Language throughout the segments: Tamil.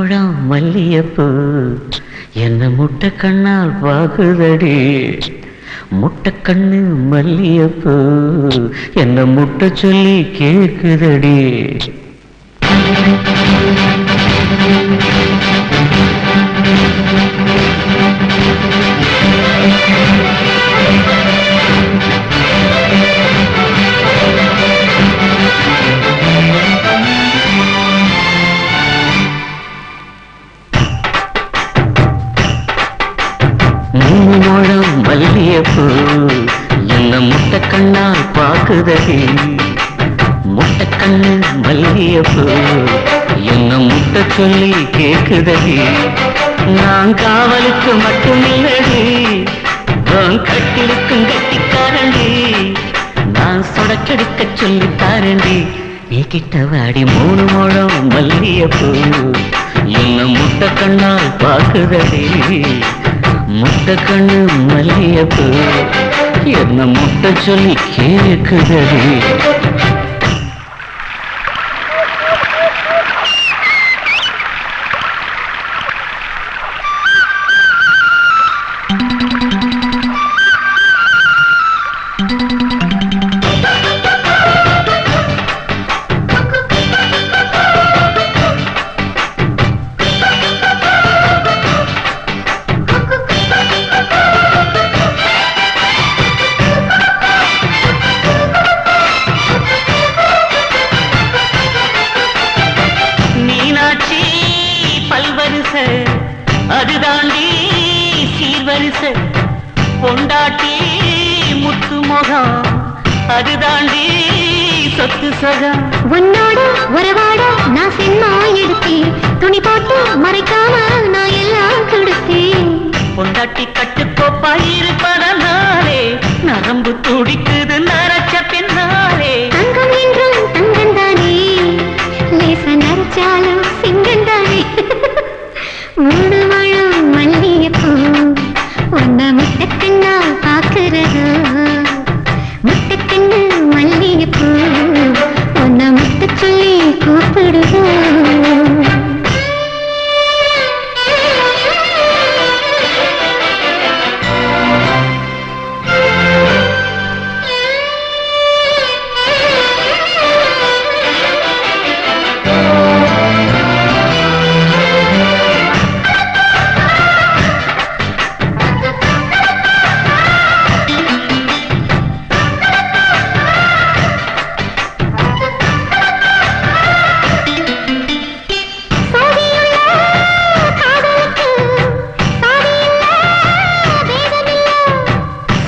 முழம் மல்லியப்பூ என்ன முட்டை கண்ணால் பாக்குதடி. முட்டை கண்ணு மல்லியப்பூ என்ன முட்டை சொல்லி கேக்குதடி. முழம் மல்லியப்பூ என்ன முட்டை கண்ணால் பாக்குதடி. முட்டை கண்ணு மல்லியப்பூ என்ன முட்டை சொல்லி கேக்குதடி. நான் காவலுக்கு மட்டுமில்லடி, நான் கட்டிலுக்கும் கட்டிக்காரண்டி. நான் சொடக்கெடுக்க சொல்லி தாரண்டி. நீ கிட்ட வாடி 3 முழம் மல்லியப்பூ என்ன முட்டை கண்ணால் பாக்குதடி. முட்டை கண்ணு மல்லியப்பூ என்ன முட்டை சொல்லி கேக்குதடி. அதுதாண்டி சீர்வரிசை பொண்டாட்டி முத்து முகம், அதுதாண்டி சொத்து சகம். உன்னோட உறவாட நான் சினிமா எடுத்தேன், துணி போட்டு மறைக்காம நான் எல்லாம் கொடுத்தேன். பொண்டாட்டி கட்டுக்கோப்பா இருப்பதனாலே நரம்பு துடிக்குது நரச்ச பின்னாலே. தங்கம் என்றும் தங்கம் தானே, லேச நரைச்சாலும் சிங்கம் தானே. 3 முழம் மல்லியப்பூ உன்ன முட்டை கண்ணால் பாக்குறது. முட்டை கண்ணு மல்லியப்பூ உன்ன முட்டை சொல்லி கூப்பிடுது.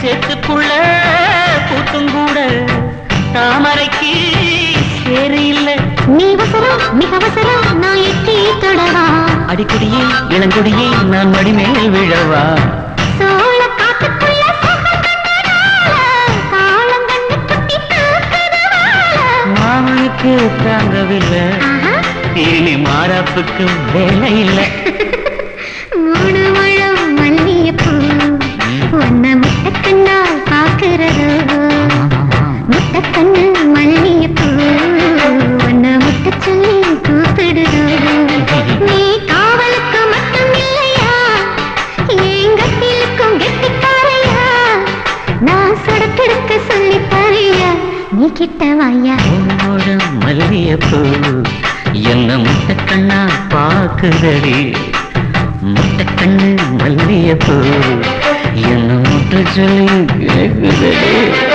சேத்துக்குள்ள கூட்டும் கூட தாமரைக்கு சேரு இல்லை. நீ அவசரம் மிக அவசரம் நான் எட்டி தொடவா. அடிக்குடியே இளங்குடியே நான் மடிமேல் விழவா. சோழ காத்துக்குள்ள காலம் கண்டு குட்டி மாமனுக்கு தாங்கவில்லை, இனி மாறாப்புக்கு வேலை இல்லை. 3 முழம் மல்லியப்பூ உன்ன முட்டை கண்ணால் பாக்குறது. முட்டை கண்ணு மல்லியப்பூ உன்ன முட்டை சொல்லி கூப்பிடுது. நீ காவலுக்கு மட்டும் இல்லையா, எங்கத்திலுக்கும் கெட்டிக்காரையா. நான் சொடக்கெடுக்க சொல்லி தரையா, நீ கிட்ட வாயா. உன்னோட மல்லியப்பூ என்ன முட்டை கண்ணா பாக்குதடி. முட்டை கண்ணு மல்லியப்பூ என்ன முட்டை சொல்லி கேக்குதடி.